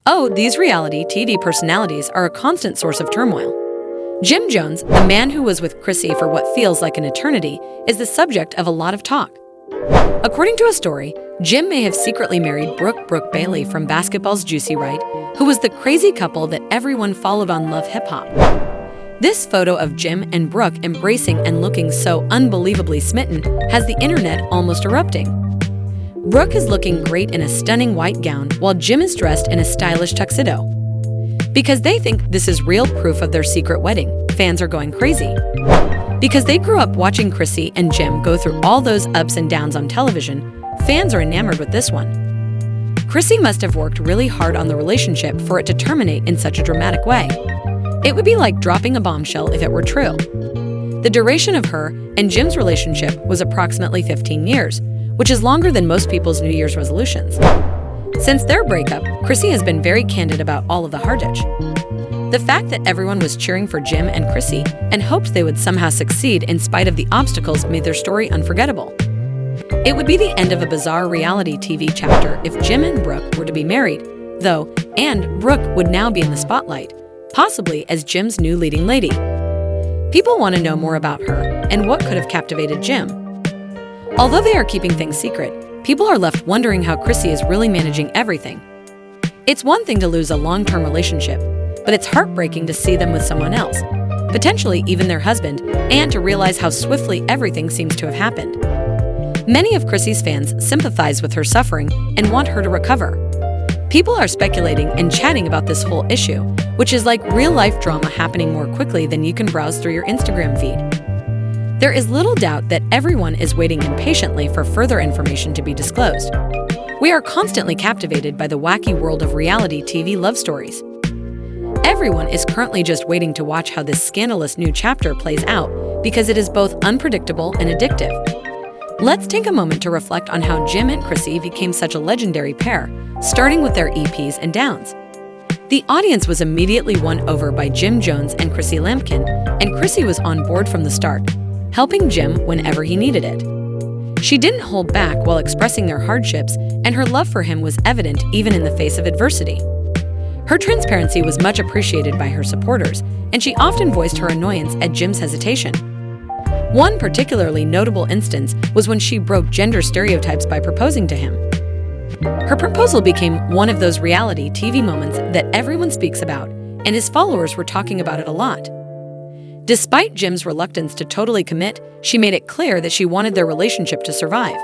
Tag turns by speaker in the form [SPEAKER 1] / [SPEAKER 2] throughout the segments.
[SPEAKER 1] Oh, these reality TV personalities are a constant source of turmoil. Jim Jones, the man who was with Chrissy for what feels like an eternity, is the subject of a lot of talk. According to a story, Jim may have secretly married Brooke Bailey from basketball's Juicy Right, who was the crazy couple that everyone followed on Love Hip Hop. This photo of Jim and Brooke embracing and looking so unbelievably smitten has the internet almost erupting. Brooke is looking great in a stunning white gown while Jim is dressed in a stylish tuxedo. Because they think this is real proof of their secret wedding, fans are going crazy. Because they grew up watching Chrissy and Jim go through all those ups and downs on television, fans are enamored with this one. Chrissy must have worked really hard on the relationship for it to terminate in such a dramatic way. It would be like dropping a bombshell if it were true. The duration of her and Jim's relationship was approximately 15 years, which is longer than most people's New Year's resolutions. Since their breakup, Chrissy has been very candid about all of the heartache. The fact that everyone was cheering for Jim and Chrissy and hoped they would somehow succeed in spite of the obstacles made their story unforgettable. It would be the end of a bizarre reality TV chapter if Jim and Brooke were to be married, though, and Brooke would now be in the spotlight, possibly as Jim's new leading lady. People want to know more about her and what could have captivated Jim. Although they are keeping things secret, people are left wondering how Chrissy is really managing everything. It's one thing to lose a long-term relationship, but it's heartbreaking to see them with someone else, potentially even their husband, and to realize how swiftly everything seems to have happened. Many of Chrissy's fans sympathize with her suffering and want her to recover. People are speculating and chatting about this whole issue, which is like real-life drama happening more quickly than you can browse through your Instagram feed. There is little doubt that everyone is waiting impatiently for further information to be disclosed. We are constantly captivated by the wacky world of reality TV love stories. Everyone is currently just waiting to watch how this scandalous new chapter plays out because it is both unpredictable and addictive. Let's take a moment to reflect on how Jim and Chrissy became such a legendary pair, starting with their EPs and downs. The audience was immediately won over by Jim Jones and Chrissy Lampkin, and Chrissy was on board from the start, helping Jim whenever he needed it. She didn't hold back while expressing their hardships, and her love for him was evident even in the face of adversity. Her transparency was much appreciated by her supporters, and she often voiced her annoyance at Jim's hesitation. One particularly notable instance was when she broke gender stereotypes by proposing to him. Her proposal became one of those reality TV moments that everyone speaks about, and his followers were talking about it a lot. Despite Jim's reluctance to totally commit, she made it clear that she wanted their relationship to survive.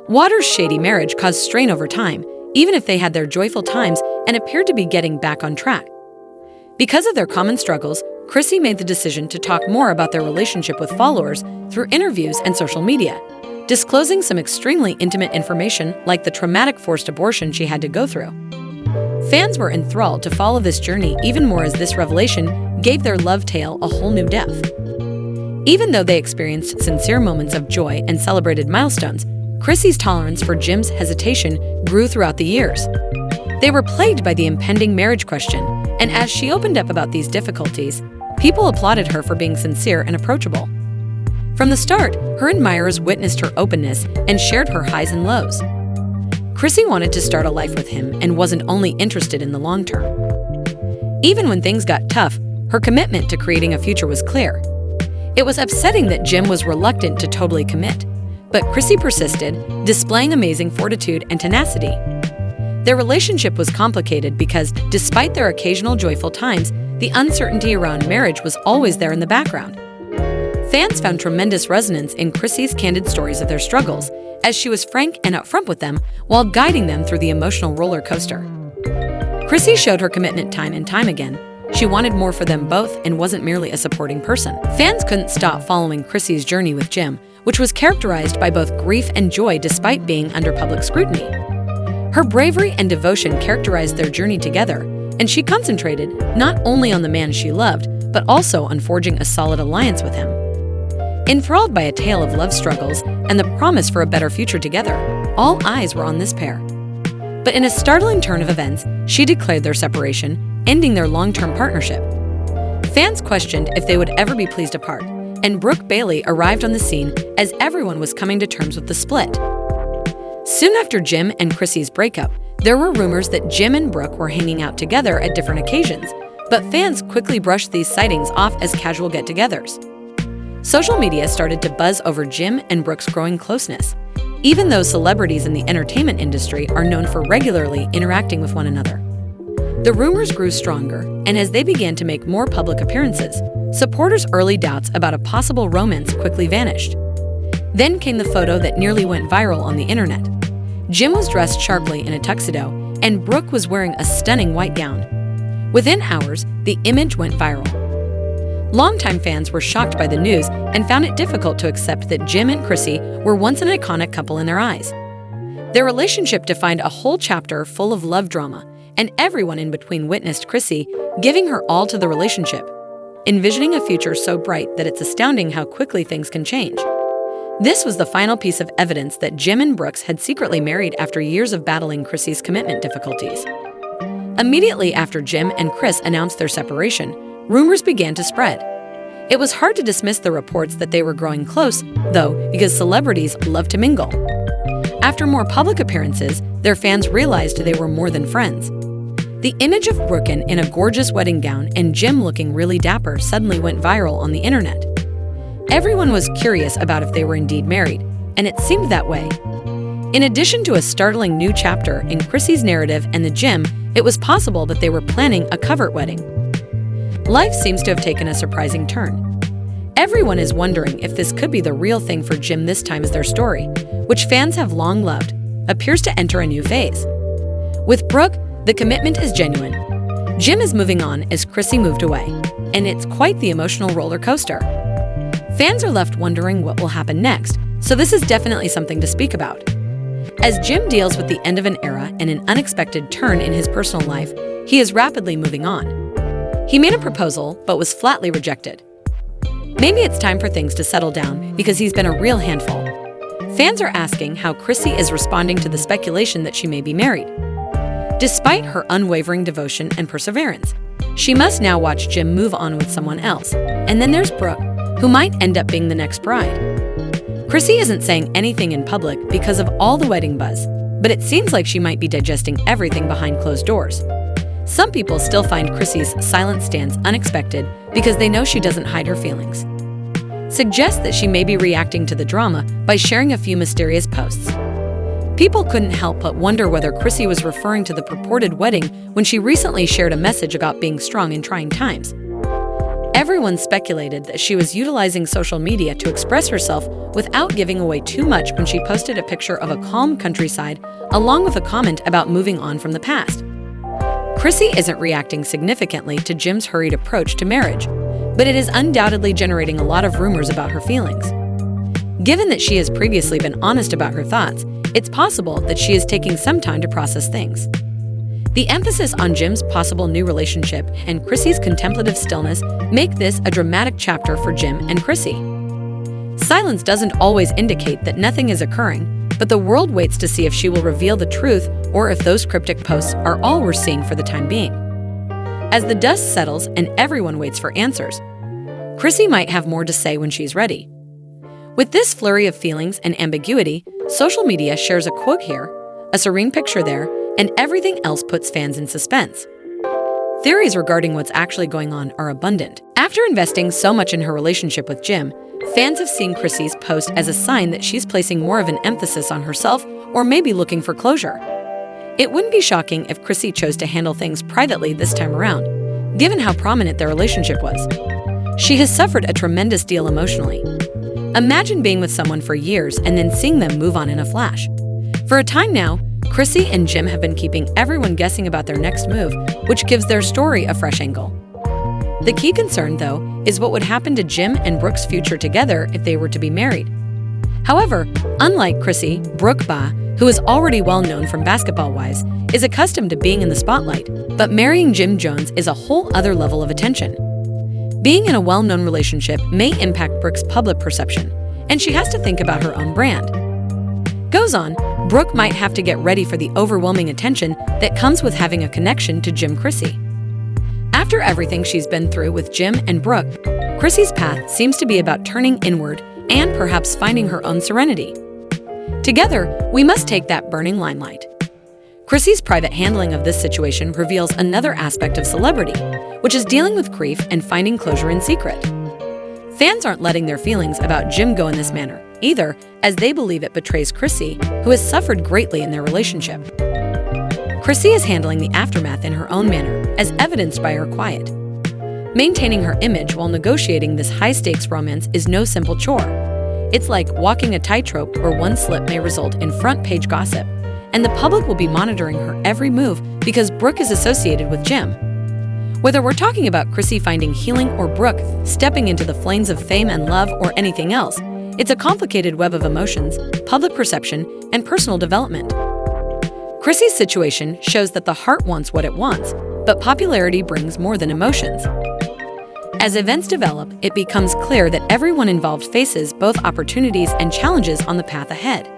[SPEAKER 1] Waters' shady marriage caused strain over time, even if they had their joyful times and appeared to be getting back on track. Because of their common struggles, Chrissy made the decision to talk more about their relationship with followers through interviews and social media, disclosing some extremely intimate information like the traumatic forced abortion she had to go through. Fans were enthralled to follow this journey even more as this revelation gave their love tale a whole new depth. Even though they experienced sincere moments of joy and celebrated milestones, Chrissy's tolerance for Jim's hesitation grew throughout the years. They were plagued by the impending marriage question, and as she opened up about these difficulties, people applauded her for being sincere and approachable. From the start, her admirers witnessed her openness and shared her highs and lows. Chrissy wanted to start a life with him and wasn't only interested in the long term. Even when things got tough, her commitment to creating a future was clear. It was upsetting that Jim was reluctant to totally commit, but Chrissy persisted, displaying amazing fortitude and tenacity. Their relationship was complicated because, despite their occasional joyful times, the uncertainty around marriage was always there in the background. Fans found tremendous resonance in Chrissy's candid stories of their struggles, as she was frank and upfront with them while guiding them through the emotional roller coaster. Chrissy showed her commitment time and time again. She wanted more for them both and wasn't merely a supporting person. Fans couldn't stop following Chrissy's journey with Jim, which was characterized by both grief and joy despite being under public scrutiny. Her bravery and devotion characterized their journey together, and she concentrated not only on the man she loved, but also on forging a solid alliance with him. Enthralled by a tale of love struggles and the promise for a better future together, all eyes were on this pair. But in a startling turn of events, she declared their separation, ending their long-term partnership. Fans questioned if they would ever be pleased apart, and Brooke Bailey arrived on the scene as everyone was coming to terms with the split. Soon after Jim and Chrissy's breakup, there were rumors that Jim and Brooke were hanging out together at different occasions, but fans quickly brushed these sightings off as casual get-togethers. Social media started to buzz over Jim and Brooke's growing closeness, even though celebrities in the entertainment industry are known for regularly interacting with one another. The rumors grew stronger, and as they began to make more public appearances, supporters' early doubts about a possible romance quickly vanished. Then came the photo that nearly went viral on the internet. Jim was dressed sharply in a tuxedo, and Brooke was wearing a stunning white gown. Within hours, the image went viral. Longtime fans were shocked by the news and found it difficult to accept that Jim and Chrissy were once an iconic couple in their eyes. Their relationship defined a whole chapter full of love drama, and everyone in between witnessed Chrissy giving her all to the relationship, envisioning a future so bright that it's astounding how quickly things can change. This was the final piece of evidence that Jim and Brooke had secretly married after years of battling Chrissy's commitment difficulties. Immediately after Jim and Chris announced their separation, rumors began to spread. It was hard to dismiss the reports that they were growing close, though, because celebrities love to mingle. After more public appearances, their fans realized they were more than friends. The image of Brooke in a gorgeous wedding gown and Jim looking really dapper suddenly went viral on the internet. Everyone was curious about if they were indeed married, and it seemed that way. In addition to a startling new chapter in Chrissy's narrative and the Jim, it was possible that they were planning a covert wedding. Life seems to have taken a surprising turn. Everyone is wondering if this could be the real thing for Jim this time as their story, which fans have long loved, appears to enter a new phase. With Brooke, the commitment is genuine. Jim is moving on as Chrissy moved away, and it's quite the emotional roller coaster. Fans are left wondering what will happen next, so this is definitely something to speak about. As Jim deals with the end of an era and an unexpected turn in his personal life, he is rapidly moving on. He made a proposal, but was flatly rejected. Maybe it's time for things to settle down because he's been a real handful. Fans are asking how Chrissy is responding to the speculation that she may be married. Despite her unwavering devotion and perseverance, she must now watch Jim move on with someone else. And then there's Brooke, who might end up being the next bride. Chrissy isn't saying anything in public because of all the wedding buzz, but it seems like she might be digesting everything behind closed doors. Some people still find Chrissy's silent stance unexpected because they know she doesn't hide her feelings. Suggest that she may be reacting to the drama by sharing a few mysterious posts. People couldn't help but wonder whether Chrissy was referring to the purported wedding when she recently shared a message about being strong in trying times. Everyone speculated that she was utilizing social media to express herself without giving away too much when she posted a picture of a calm countryside along with a comment about moving on from the past. Chrissy isn't reacting significantly to Jim's hurried approach to marriage, but it is undoubtedly generating a lot of rumors about her feelings. Given that she has previously been honest about her thoughts, it's possible that she is taking some time to process things. The emphasis on Jim's possible new relationship and Chrissy's contemplative stillness make this a dramatic chapter for Jim and Chrissy. Silence doesn't always indicate that nothing is occurring, but the world waits to see if she will reveal the truth or if those cryptic posts are all we're seeing for the time being. As the dust settles and everyone waits for answers, Chrissy might have more to say when she's ready. With this flurry of feelings and ambiguity, social media shares a quote here, a serene picture there, and everything else puts fans in suspense. Theories regarding what's actually going on are abundant. After investing so much in her relationship with Jim, fans have seen Chrissy's post as a sign that she's placing more of an emphasis on herself or maybe looking for closure. It wouldn't be shocking if Chrissy chose to handle things privately this time around, given how prominent their relationship was. She has suffered a tremendous deal emotionally. Imagine being with someone for years and then seeing them move on in a flash. For a time now, Chrissy and Jim have been keeping everyone guessing about their next move, which gives their story a fresh angle. The key concern, though, is what would happen to Jim and Brooke's future together if they were to be married. However, unlike Chrissy, Brooke, who is already well known from Basketball Wives, is accustomed to being in the spotlight, but marrying Jim Jones is a whole other level of attention. Being in a well-known relationship may impact Brooke's public perception, and she has to think about her own brand. Goes on, Brooke might have to get ready for the overwhelming attention that comes with having a connection to Jim Chrissy. After everything she's been through with Jim and Brooke, Chrissy's path seems to be about turning inward and perhaps finding her own serenity. Together, we must take that burning limelight. Chrissy's private handling of this situation reveals another aspect of celebrity, which is dealing with grief and finding closure in secret. Fans aren't letting their feelings about Jim go in this manner either, as they believe it betrays Chrissy, who has suffered greatly in their relationship. Chrissy is handling the aftermath in her own manner, as evidenced by her quiet. Maintaining her image while negotiating this high-stakes romance is no simple chore. It's like walking a tightrope where one slip may result in front-page gossip, and the public will be monitoring her every move because Brooke is associated with Jim. Whether we're talking about Chrissy finding healing or Brooke stepping into the flames of fame and love or anything else, it's a complicated web of emotions, public perception, and personal development. Chrissy's situation shows that the heart wants what it wants, but popularity brings more than emotions. As events develop, it becomes clear that everyone involved faces both opportunities and challenges on the path ahead.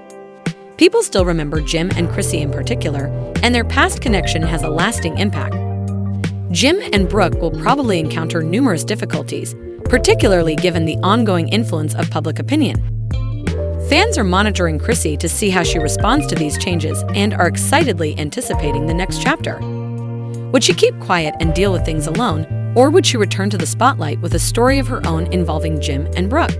[SPEAKER 1] People still remember Jim and Chrissy in particular, and their past connection has a lasting impact. Jim and Brooke will probably encounter numerous difficulties, particularly given the ongoing influence of public opinion. Fans are monitoring Chrissy to see how she responds to these changes and are excitedly anticipating the next chapter. Would she keep quiet and deal with things alone, or would she return to the spotlight with a story of her own involving Jim and Brooke?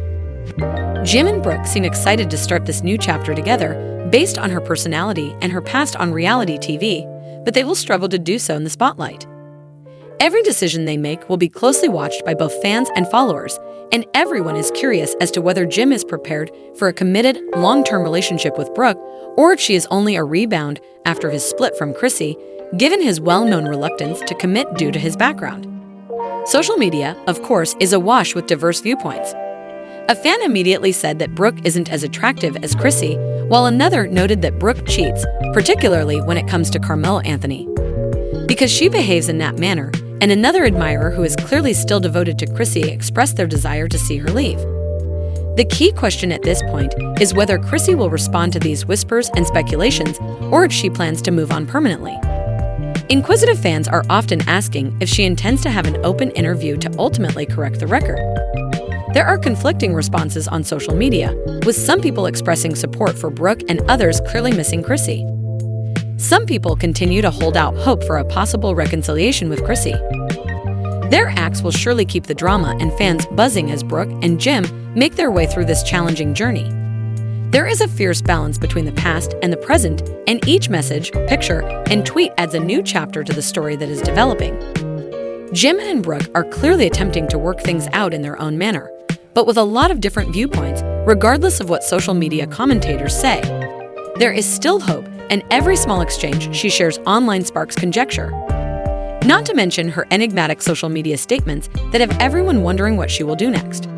[SPEAKER 1] Jim and Brooke seem excited to start this new chapter together based on her personality and her past on reality TV, but they will struggle to do so in the spotlight. Every decision they make will be closely watched by both fans and followers, and everyone is curious as to whether Jim is prepared for a committed, long-term relationship with Brooke, or if she is only a rebound after his split from Chrissy, given his well-known reluctance to commit due to his background. Social media, of course, is awash with diverse viewpoints. A fan immediately said that Brooke isn't as attractive as Chrissy, while another noted that Brooke cheats, particularly when it comes to Carmelo Anthony, because she behaves in that manner, and another admirer who is clearly still devoted to Chrissy expressed their desire to see her leave. The key question at this point is whether Chrissy will respond to these whispers and speculations, or if she plans to move on permanently. Inquisitive fans are often asking if she intends to have an open interview to ultimately correct the record. There are conflicting responses on social media, with some people expressing support for Brooke and others clearly missing Chrissy. Some people continue to hold out hope for a possible reconciliation with Chrissy. Their acts will surely keep the drama and fans buzzing as Brooke and Jim make their way through this challenging journey. There is a fierce balance between the past and the present, and each message, picture, and tweet adds a new chapter to the story that is developing. Jim and Brooke are clearly attempting to work things out in their own manner, but with a lot of different viewpoints, regardless of what social media commentators say. There is still hope, and every small exchange she shares online sparks conjecture. Not to mention her enigmatic social media statements that have everyone wondering what she will do next.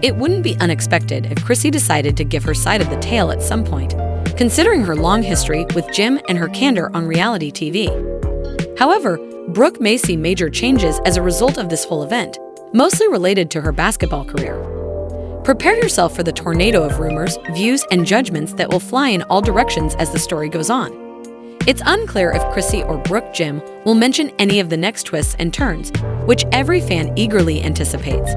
[SPEAKER 1] It wouldn't be unexpected if Chrissy decided to give her side of the tale at some point, considering her long history with Jim and her candor on reality TV. However, Brooke may see major changes as a result of this whole event, mostly related to her basketball career. Prepare yourself for the tornado of rumors, views, and judgments that will fly in all directions as the story goes on. It's unclear if Chrissy or Brooke Jim will mention any of the next twists and turns, which every fan eagerly anticipates.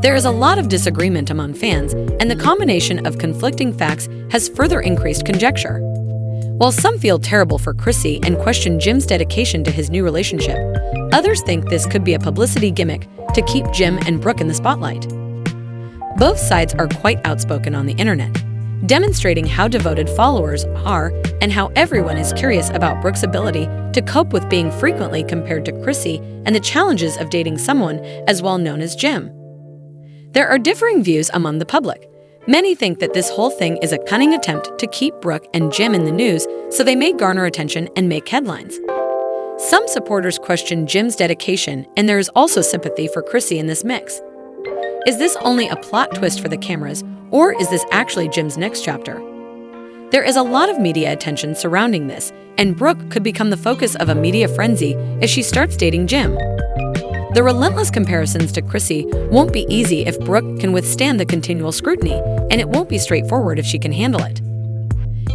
[SPEAKER 1] There is a lot of disagreement among fans, and the combination of conflicting facts has further increased conjecture. While some feel terrible for Chrissy and question Jim's dedication to his new relationship, others think this could be a publicity gimmick to keep Jim and Brooke in the spotlight. Both sides are quite outspoken on the internet, demonstrating how devoted followers are and how everyone is curious about Brooke's ability to cope with being frequently compared to Chrissy and the challenges of dating someone as well known as Jim. There are differing views among the public. Many think that this whole thing is a cunning attempt to keep Brooke and Jim in the news so they may garner attention and make headlines. Some supporters question Jim's dedication, and there is also sympathy for Chrissy in this mix. Is this only a plot twist for the cameras, or is this actually Jim's next chapter? There is a lot of media attention surrounding this, and Brooke could become the focus of a media frenzy if she starts dating Jim. The relentless comparisons to Chrissy won't be easy if Brooke can withstand the continual scrutiny, and it won't be straightforward if she can handle it.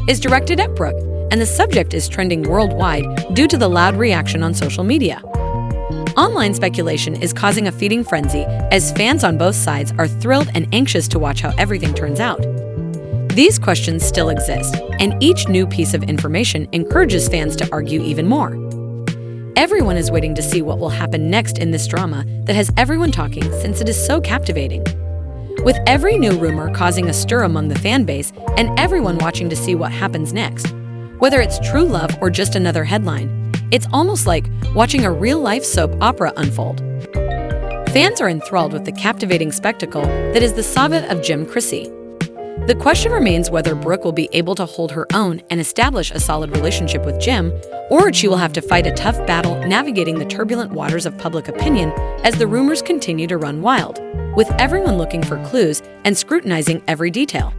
[SPEAKER 1] Is directed at Brooke, and the subject is trending worldwide due to the loud reaction on social media. Online speculation is causing a feeding frenzy as fans on both sides are thrilled and anxious to watch how everything turns out. These questions still exist, and each new piece of information encourages fans to argue even more. Everyone is waiting to see what will happen next in this drama that has everyone talking since it is so captivating. With every new rumor causing a stir among the fan base and everyone watching to see what happens next. Whether it's true love or just another headline, it's almost like watching a real-life soap opera unfold. Fans are enthralled with the captivating spectacle that is the saga of Jim Chrissy. The question remains whether Brooke will be able to hold her own and establish a solid relationship with Jim, or she will have to fight a tough battle navigating the turbulent waters of public opinion as the rumors continue to run wild, with everyone looking for clues and scrutinizing every detail.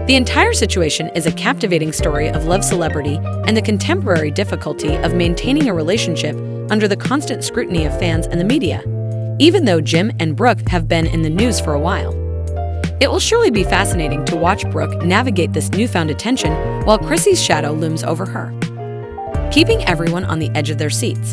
[SPEAKER 1] The entire situation is a captivating story of love, celebrity, and the contemporary difficulty of maintaining a relationship under the constant scrutiny of fans and the media, even though Jim and Brooke have been in the news for a while. It will surely be fascinating to watch Brooke navigate this newfound attention while Chrissy's shadow looms over her, keeping everyone on the edge of their seats.